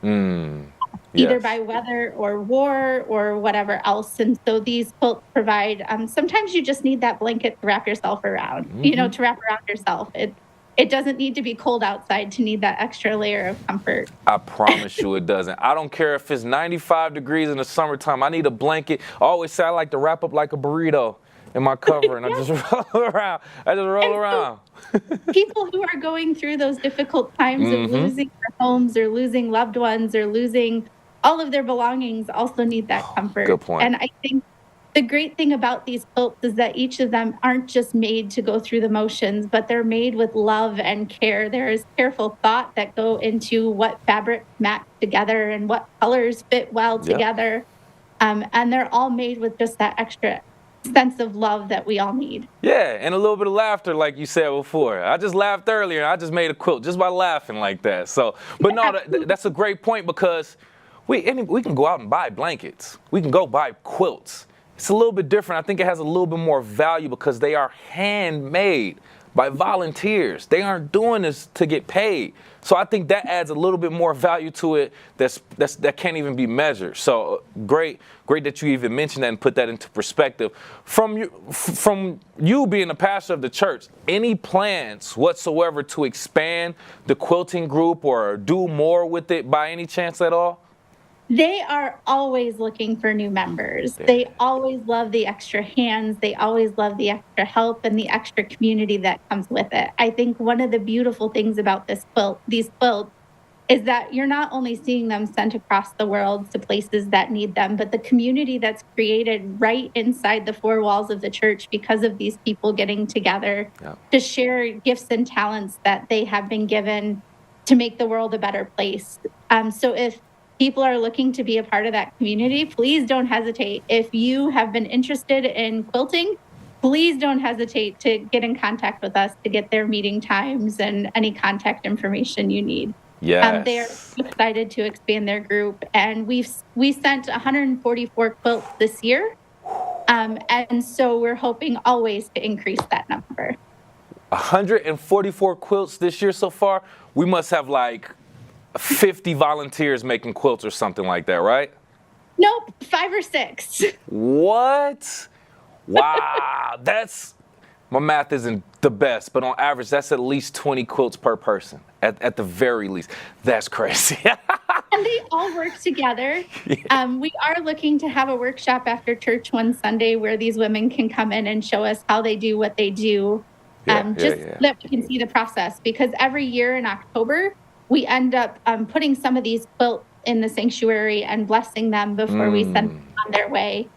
either by weather or war or whatever else. And so these quilts provide, sometimes you just need that blanket to wrap yourself around, to wrap around yourself. It doesn't need to be cold outside to need that extra layer of comfort. I promise you it doesn't. I don't care if it's 95 degrees in the summertime. I need a blanket. I always say I like to wrap up like a burrito in my cover, and I just roll around. So people who are going through those difficult times of losing their homes or losing loved ones or losing all of their belongings also need that comfort. Good point. And I think the great thing about these quilts is that each of them aren't just made to go through the motions, but they're made with love and care. There is careful thought that go into what fabric match together and what colors fit well together. And they're all made with just that extra sense of love that we all need. Yeah, and a little bit of laughter, like you said before. I just laughed earlier, and I just made a quilt just by laughing like that. So, but no, that's a great point, because we can go out and buy blankets. We can go buy quilts. It's a little bit different. I think it has a little bit more value because they are handmade by volunteers. They aren't doing this to get paid. So I think that adds a little bit more value to it that can't even be measured. So great that you even mentioned that and put that into perspective. From you being a pastor of the church, any plans whatsoever to expand the quilting group or do more with it by any chance at all? They are always looking for new members. They always love the extra hands. They always love the extra help and the extra community that comes with it. I think one of the beautiful things about these quilts, is that you're not only seeing them sent across the world to places that need them, but the community that's created right inside the four walls of the church because of these people getting together to share gifts and talents that they have been given to make the world a better place. So if people are looking to be a part of that community, please don't hesitate. If you have been interested in quilting, please don't hesitate to get in contact with us to get their meeting times and any contact information you need. Yes. They are excited to expand their group, and we sent 144 quilts this year, and so we're hoping always to increase that number. 144 quilts this year so far. We must have like 50 volunteers making quilts or something like that, right? Nope, 5 or 6. What? Wow, my math isn't the best, but on average, that's at least 20 quilts per person, at the very least. That's crazy. And they all work together. We are looking to have a workshop after church one Sunday where these women can come in and show us how they do what they do, so that we can see the process. Because every year in October, we end up putting some of these quilts in the sanctuary and blessing them before we send them on their way.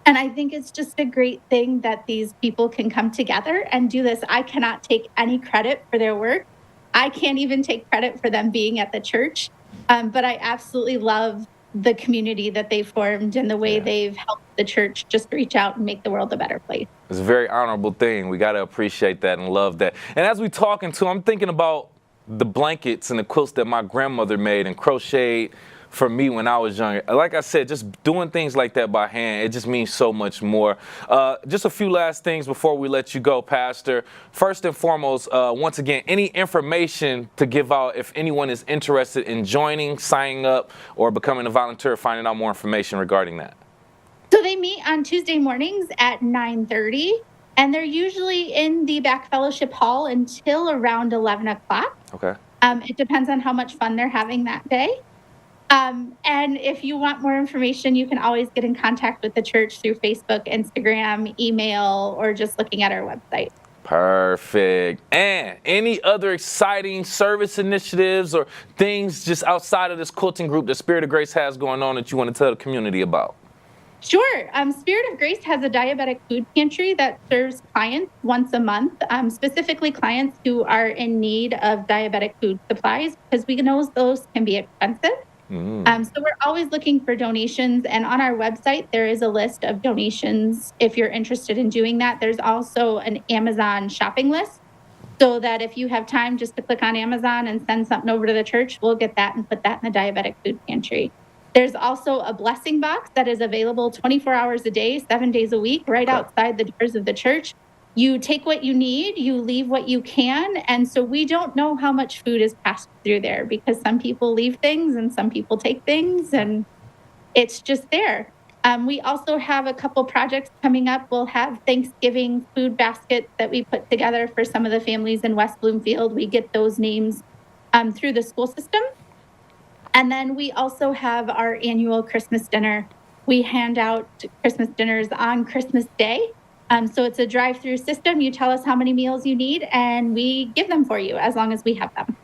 And I think it's just a great thing that these people can come together and do this. I cannot take any credit for their work. I can't even take credit for them being at the church. But I absolutely love the community that they formed and the way they've helped the church just reach out and make the world a better place. It's a very honorable thing. We got to appreciate that and love that. And as we're talking to, I'm thinking about the blankets and the quilts that my grandmother made and crocheted for me when I was younger. Like I said, just doing things like that by hand, it just means so much more. Just a few last things before we let you go, Pastor. First and foremost, once again, any information to give out if anyone is interested in joining, signing up, or becoming a volunteer, finding out more information regarding that. So they meet on Tuesday mornings at 9:30, and they're usually in the back fellowship hall until around 11 o'clock. Okay. It depends on how much fun they're having that day. And if you want more information, you can always get in contact with the church through Facebook, Instagram, email, or just looking at our website. Perfect. And any other exciting service initiatives or things just outside of this quilting group that Spirit of Grace has going on that you want to tell the community about? Sure. Spirit of Grace has a diabetic food pantry that serves clients once a month, specifically clients who are in need of diabetic food supplies, because we know those can be expensive. So we're always looking for donations, and on our website there is a list of donations if you're interested in doing that. There's also an Amazon shopping list, so that if you have time just to click on Amazon and send something over to the church, we'll get that and put that in the diabetic food pantry. There's also a blessing box that is available 24 hours a day, 7 days a week, right outside the doors of the church. You take what you need, you leave what you can. And so we don't know how much food is passed through there, because some people leave things and some people take things, and it's just there. We also have a couple projects coming up. We'll have Thanksgiving food baskets that we put together for some of the families in West Bloomfield. We get those names through the school system. And then we also have our annual Christmas dinner. We hand out Christmas dinners on Christmas Day. So it's a drive-through system. You tell us how many meals you need, and we give them for you as long as we have them.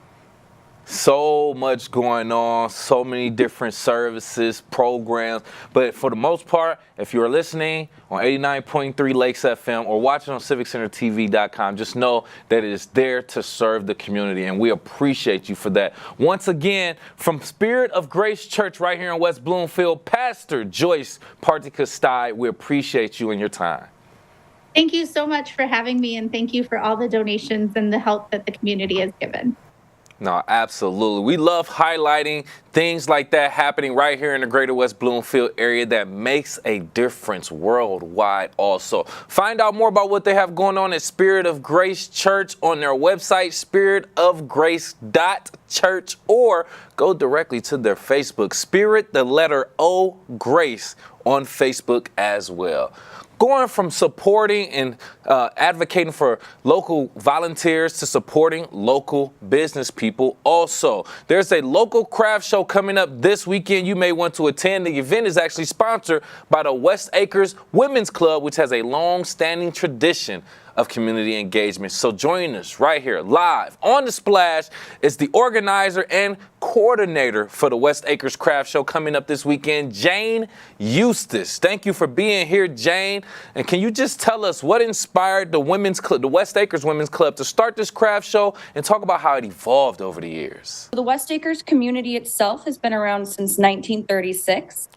So much going on, so many different services, programs. But for the most part, if you're listening on 89.3 Lakes FM or watching on CivicCenterTV.com, just know that it is there to serve the community, and we appreciate you for that. Once again, from Spirit of Grace Church right here in West Bloomfield, Pastor Joyce Partikastai, we appreciate you and your time. Thank you so much for having me, and thank you for all the donations and the help that the community has given. No, absolutely. We love highlighting things like that happening right here in the Greater West Bloomfield area that makes a difference worldwide also. Find out more about what they have going on at Spirit of Grace Church on their website, spiritofgrace.church, or go directly to their Facebook, Spirit, the letter O, Grace, on Facebook as well. Going from supporting and advocating for local volunteers to supporting local business people also. There's a local craft show coming up this weekend you may want to attend. The event is actually sponsored by the West Acres Women's Club, which has a long-standing tradition of community engagement. So join us right here live on The Splash. It's the organizer and coordinator for the West Acres Craft Show coming up this weekend, Jane Eustace. Thank you for being here, Jane. And can you just tell us what inspired the Women's Club, the West Acres Women's Club, to start this craft show, and talk about how it evolved over the years? The West Acres community itself has been around since 1936.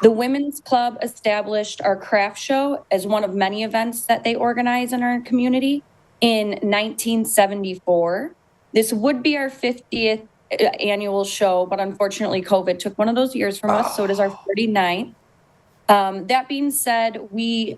The Women's Club established our craft show as one of many events that they organize in our community in 1974. This would be our 50th annual show, but unfortunately COVID took one of those years from us, so it is our 49th. That being said, the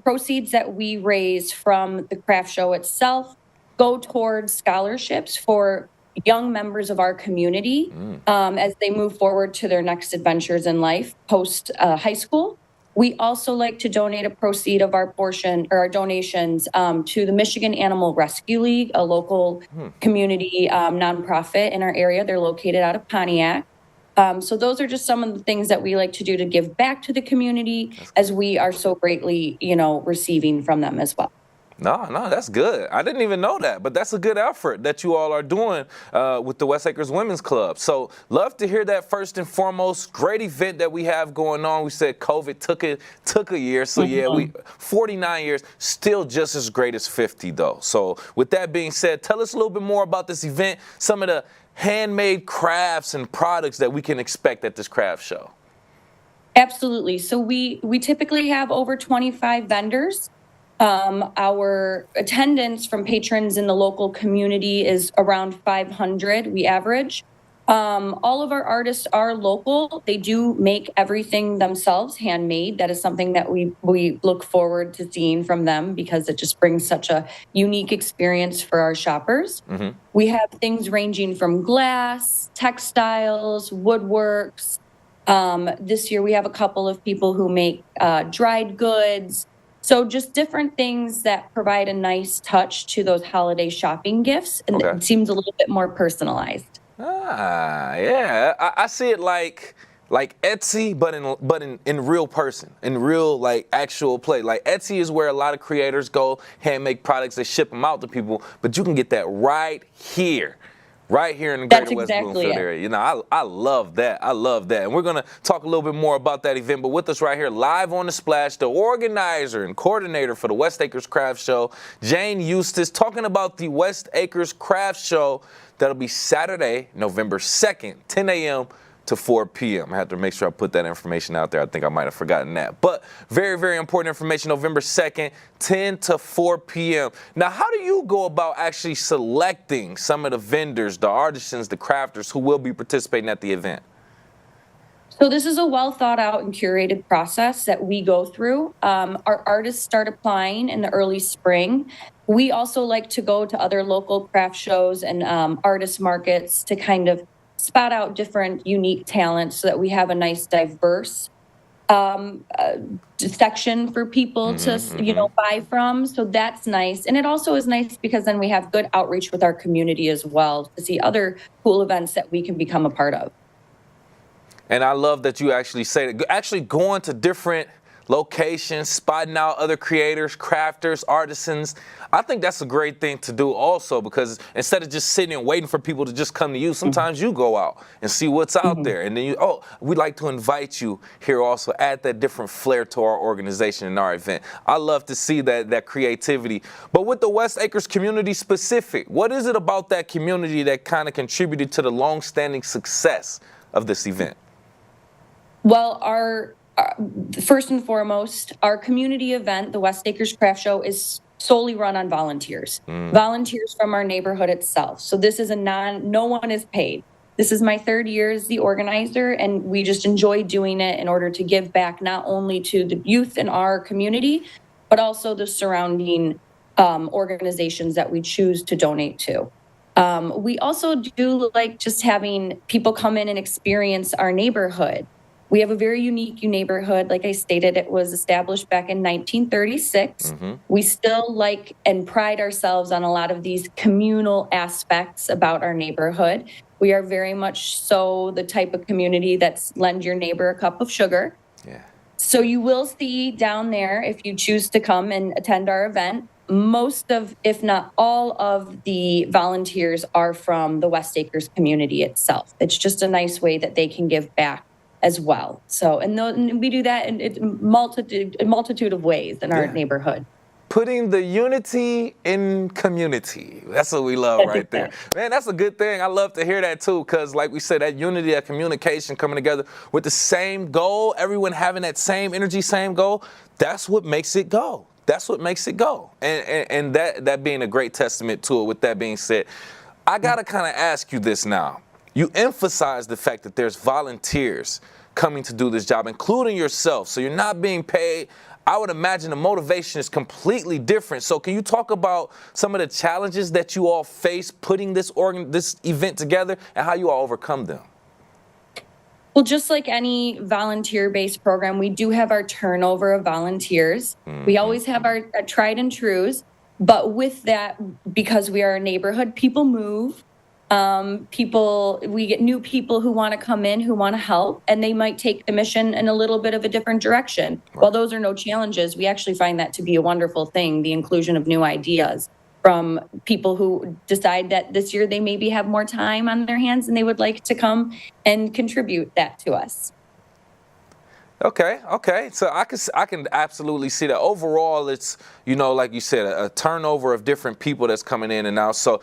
proceeds that we raise from the craft show itself go towards scholarships for young members of our community as they move forward to their next adventures in life post high school. We also like to donate a proceed of our portion or our donations to the Michigan Animal Rescue League, a local community nonprofit in our area. They're located out of Pontiac. So those are just some of the things that we like to do to give back to the community, as we are so greatly, receiving from them as well. No, that's good. I didn't even know that, but that's a good effort that you all are doing with the West Acres Women's Club. So love to hear that first and foremost. Great event that we have going on. We said COVID took a year, so yeah, 49 years, still just as great as 50 though. So with that being said, tell us a little bit more about this event, some of the handmade crafts and products that we can expect at this craft show. Absolutely. So we typically have over 25 vendors. Our attendance from patrons in the local community is around 500, we average. All of our artists are local. They do make everything themselves, handmade. That is something that we look forward to seeing from them, because it just brings such a unique experience for our shoppers. We have things ranging from glass, textiles, woodworks. This year we have a couple of people who make dried goods. So just different things that provide a nice touch to those holiday shopping gifts, and it seems a little bit more personalized. Yeah. I see it like like Etsy, but in real person, in real like actual play. Like Etsy is where a lot of creators go, hand make products, they ship them out to people, but you can get that right here in the Greater West Bloomfield area. You know, I love that. I love that. And we're going to talk a little bit more about that event, but with us right here live on the Splash, the organizer and coordinator for the West Acres Craft Show, Jane Eustace, talking about the West Acres Craft Show that'll be Saturday, November 2nd, 10 a.m. to 4 p.m. I had to make sure I put that information out there. I think I might have forgotten that. But very, very important information, November 2nd, 10 to 4 p.m. Now, how do you go about actually selecting some of the vendors, the artisans, the crafters who will be participating at the event? So this is a well thought out and curated process that we go through. Our artists start applying in the early spring. We also like to go to other local craft shows and artist markets to kind of spot out different unique talents so that we have a nice diverse section for people to buy from. So that's nice. And it also is nice because then we have good outreach with our community as well to see other cool events that we can become a part of. And I love that you actually say that, actually going to different locations, spotting out other creators, crafters, artisans. I think that's a great thing to do also, because instead of just sitting and waiting for people to just come to you, sometimes you go out and see what's out there. And then we'd like to invite you here also, add that different flair to our organization and our event. I love to see that creativity. But with the West Acres community specific, what is it about that community that kind of contributed to the long-standing success of this event? Well, first and foremost, our community event, the West Acres Craft Show, is solely run on volunteers. Volunteers from our neighborhood itself. So this is no one is paid. This is my third year as the organizer, and we just enjoy doing it in order to give back not only to the youth in our community, but also the surrounding organizations that we choose to donate to. We also do like just having people come in and experience our neighborhood. We have a very unique neighborhood. Like I stated, it was established back in 1936. We still like and pride ourselves on a lot of these communal aspects about our neighborhood. We are very much so the type of community that's lend your neighbor a cup of sugar. Yeah. So you will see down there, if you choose to come and attend our event, most of, if not all of the volunteers are from the West Acres community itself. It's just a nice way that they can give back as well. So, and we do that in a multitude of ways in our neighborhood. Putting the unity in community. That's what we love right there. Man, that's a good thing. I love to hear that too, because like we said, that unity, that communication coming together with the same goal, everyone having that same energy, same goal, that's what makes it go. That's what makes it go. And that being a great testament to it. With that being said, I got to kind of ask you this now. You emphasize the fact that there's volunteers coming to do this job, including yourself. So you're not being paid. I would imagine the motivation is completely different. So can you talk about some of the challenges that you all face putting this event together and how you all overcome them? Well, just like any volunteer-based program, we do have our turnover of volunteers. We always have our tried and trues. But with that, because we are a neighborhood, people move. We get new people who want to come in, who want to help, and they might take the mission in a little bit of a different direction. Right. While those are no challenges, we actually find that to be a wonderful thing, the inclusion of new ideas from people who decide that this year they maybe have more time on their hands and they would like to come and contribute that to us. Okay. So I can absolutely see that. Overall, it's, like you said, a turnover of different people that's coming in and out. So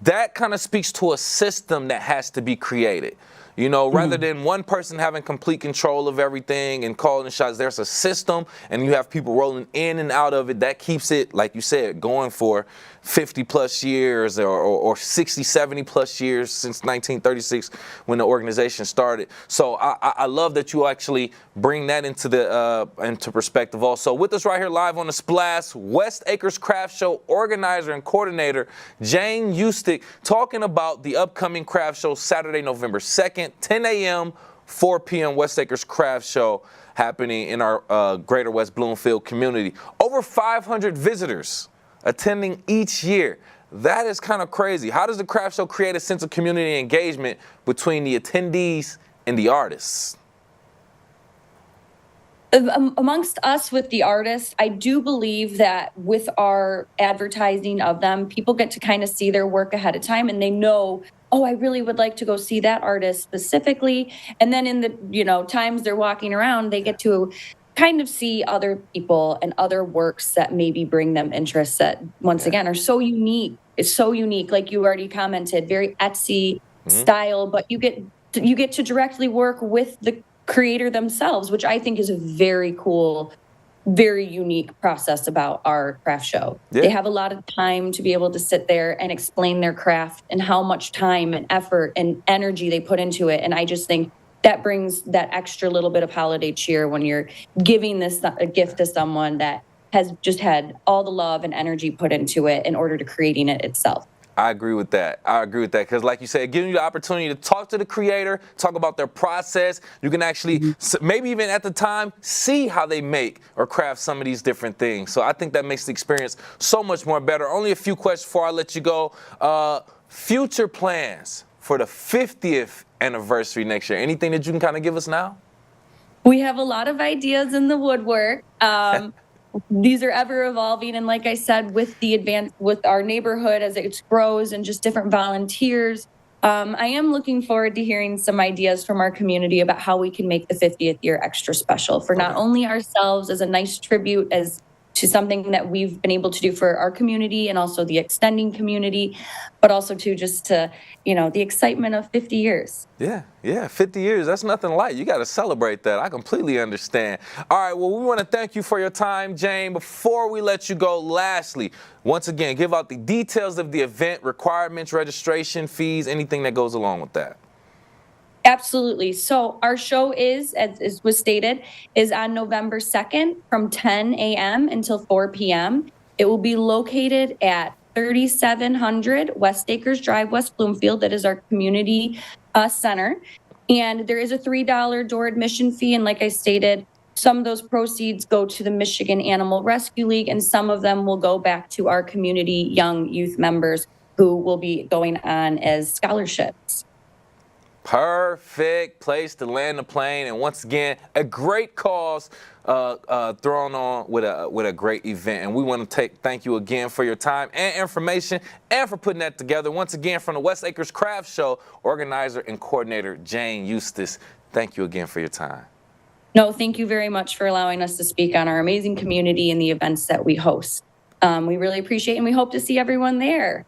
that kind of speaks to a system that has to be created. Rather than one person having complete control of everything and calling the shots, there's a system and you have people rolling in and out of it. That keeps it, like you said, going for 50 plus years or 60, 70 plus years since 1936 when the organization started. So I love that you actually bring that into perspective also. With us right here live on the Splash, West Acres Craft Show organizer and coordinator Jane Eustace, talking about the upcoming craft show Saturday, November 2nd, 10 a.m., 4 p.m. West Acres Craft Show happening in our Greater West Bloomfield community. Over 500 visitors attending each year. That is kind of crazy. How does the craft show create a sense of community engagement between the attendees and the artists? Amongst us with the artists, I do believe that with our advertising of them, people get to kind of see their work ahead of time and they know, oh, I really would like to go see that artist specifically. And then in the, times they're walking around, they get to kind of see other people and other works that maybe bring them interest that once again are so unique. It's so unique. Like you already commented, very Etsy style, but you get to directly work with the creator themselves, which I think is a very cool, very unique process about our craft show. Yeah. They have a lot of time to be able to sit there and explain their craft and how much time and effort and energy they put into it. And I just think that brings that extra little bit of holiday cheer when you're giving a gift to someone that has just had all the love and energy put into it in order to creating it itself. I agree with that. Because like you said, giving you the opportunity to talk to the creator, talk about their process. You can actually, maybe even at the time, see how they make or craft some of these different things. So I think that makes the experience so much more better. Only a few questions before I let you go. Future plans for the 50th anniversary next year. Anything that you can kind of give us now? We have a lot of ideas in the woodwork. These are ever evolving, and like I said, with our neighborhood as it grows and just different volunteers, I am looking forward to hearing some ideas from our community about how we can make the 50th year extra special for not only ourselves as a nice tribute as to something that we've been able to do for our community and also the extending community, but also to just to, the excitement of 50 years. Yeah, 50 years, that's nothing light. You got to celebrate that. I completely understand. All right, well, we want to thank you for your time, Jane. Before we let you go, lastly, once again, give out the details of the event, requirements, registration, fees, anything that goes along with that. Absolutely. So our show is, as was stated, is on November 2nd from 10 a.m. until 4 p.m. It will be located at 3700 West Acres Drive, West Bloomfield. That is our community center. And there is a $3 door admission fee. And like I stated, some of those proceeds go to the Michigan Animal Rescue League, and some of them will go back to our community young youth members who will be going on as scholarships. Perfect place to land the plane, and once again, a great cause thrown on with a great event. And we want to thank you again for your time and information, and for putting that together. Once again, from the West Acres Craft Show, organizer and coordinator Jane Eustace. Thank you again for your time. No, thank you very much for allowing us to speak on our amazing community and the events that we host. We really appreciate it, and we hope to see everyone there.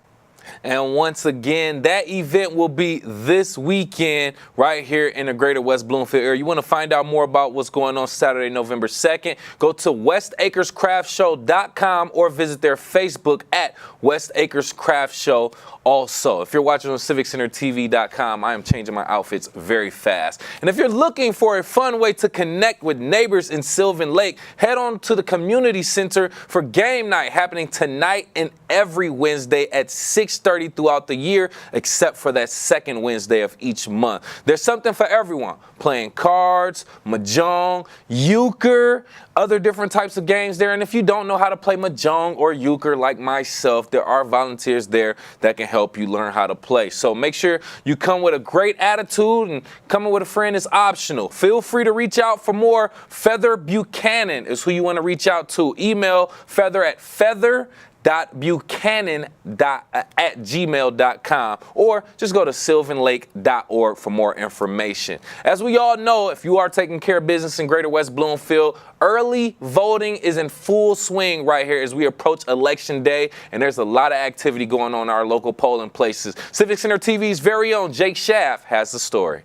And once again, that event will be this weekend right here in the Greater West Bloomfield area. You want to find out more about what's going on Saturday, November 2nd, go to westacrescraftshow.com or visit their Facebook at West Acres Craft Show. Also, if you're watching on CivicCenterTV.com, I am changing my outfits very fast. And if you're looking for a fun way to connect with neighbors in Sylvan Lake, head on to the community center for game night happening tonight and every Wednesday at 6:30 throughout the year, except for that second Wednesday of each month. There's something for everyone. Playing cards, mahjong, euchre, other different types of games there. And if you don't know how to play mahjong or euchre like myself, there are volunteers there that can help you learn how to play. So make sure you come with a great attitude, and coming with a friend is optional. Feel free to reach out for more. Feather Buchanan is who you want to reach out to. Email Feather at feather.buchanan@gmail.com, or just go to sylvanlake.org for more information. As we all know, if you are taking care of business in Greater West Bloomfield, early voting is in full swing right here as we approach Election Day, and there's a lot of activity going on in our local polling places. Civic Center TV's very own Jake Schaff has the story.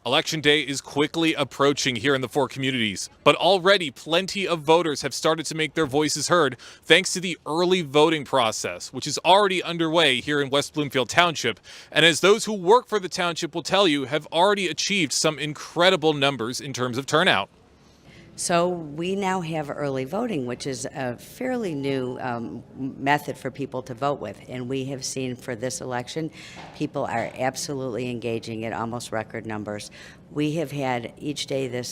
Election Day is quickly approaching here in the four communities, but already plenty of voters have started to make their voices heard thanks to the early voting process, which is already underway here in West Bloomfield Township. And as those who work for the township will tell you, have already achieved some incredible numbers in terms of turnout. So we now have early voting, which is a fairly new method for people to vote with. And we have seen for this election, people are absolutely engaging at almost record numbers. We have had each day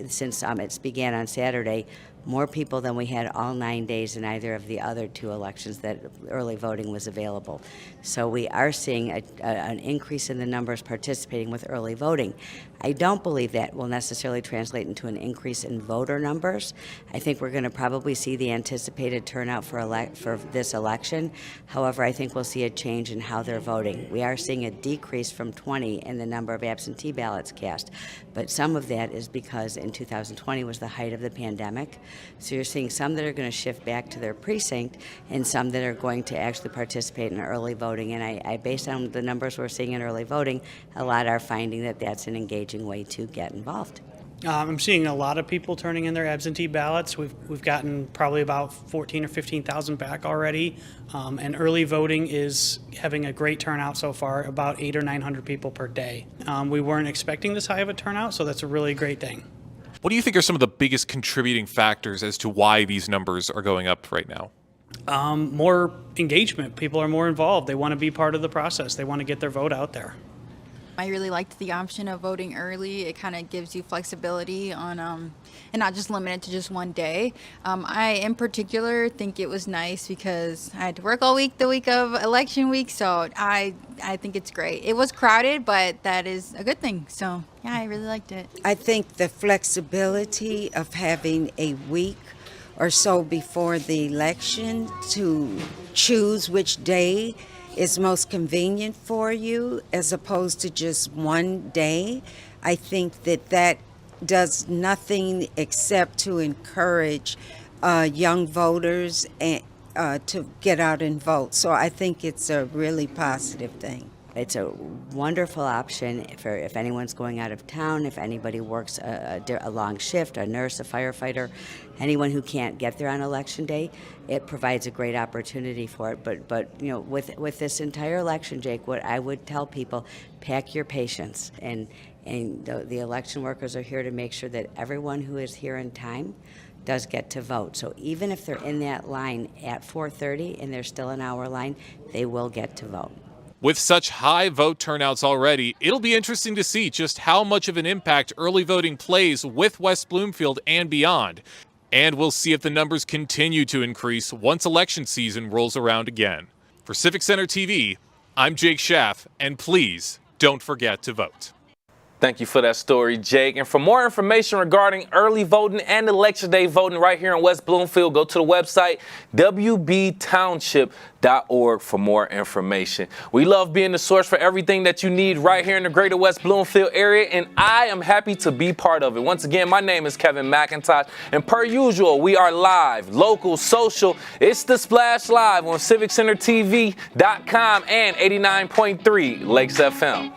since it began on Saturday, more people than we had all 9 days in either of the other 2 elections that early voting was available. So we are seeing an increase in the numbers participating with early voting. I don't believe that will necessarily translate into an increase in voter numbers. I think we're going to probably see the anticipated turnout for this election. However, I think we'll see a change in how they're voting. We are seeing a decrease from 20 in the number of absentee ballots cast, but some of that is because in 2020 was the height of the pandemic. So you're seeing some that are going to shift back to their precinct and some that are going to actually participate in early voting. And I based on the numbers we're seeing in early voting, a lot are finding that that's an engaging way to get involved. I'm seeing a lot of people turning in their absentee ballots. We've gotten probably about 14 or 15,000 back already, and early voting is having a great turnout so far, about 800 or 900 people per day. We weren't expecting this high of a turnout, so that's a really great thing. What do you think are some of the biggest contributing factors as to why these numbers are going up right now? More engagement. People are more involved. They want to be part of the process. They want to get their vote out there. I really liked the option of voting early. It kind of gives you flexibility on, and not just limited to just one day. I, in particular, think it was nice because I had to work all week, the week of election week, so I think it's great. It was crowded, but that is a good thing. So, yeah, I really liked it. I think the flexibility of having a week or so before the election to choose which day is most convenient for you as opposed to just one day. I think that does nothing except to encourage young voters to get out and vote. So I think it's a really positive thing. It's a wonderful option for if anyone's going out of town, if anybody works a long shift, a nurse, a firefighter, anyone who can't get there on election day. It provides a great opportunity for it. But you know, with this entire election, Jake, what I would tell people, pack your patience. And the election workers are here to make sure that everyone who is here in time does get to vote. So even if they're in that line at 4:30 and there's still an hour line, they will get to vote. With such high vote turnouts already, it'll be interesting to see just how much of an impact early voting plays with West Bloomfield and beyond. And we'll see if the numbers continue to increase once election season rolls around again. For Civic Center TV, I'm Jake Schaff, and please don't forget to vote. Thank you for that story, Jake. And for more information regarding early voting and election day voting right here in West Bloomfield, go to the website wbtownship.org for more information. We love being the source for everything that you need right here in the Greater West Bloomfield area, and I am happy to be part of it. Once again, my name is Kevin McIntosh, and per usual, we are live, local, social. It's The Splash Live on CivicCenterTV.com and 89.3 Lakes FM.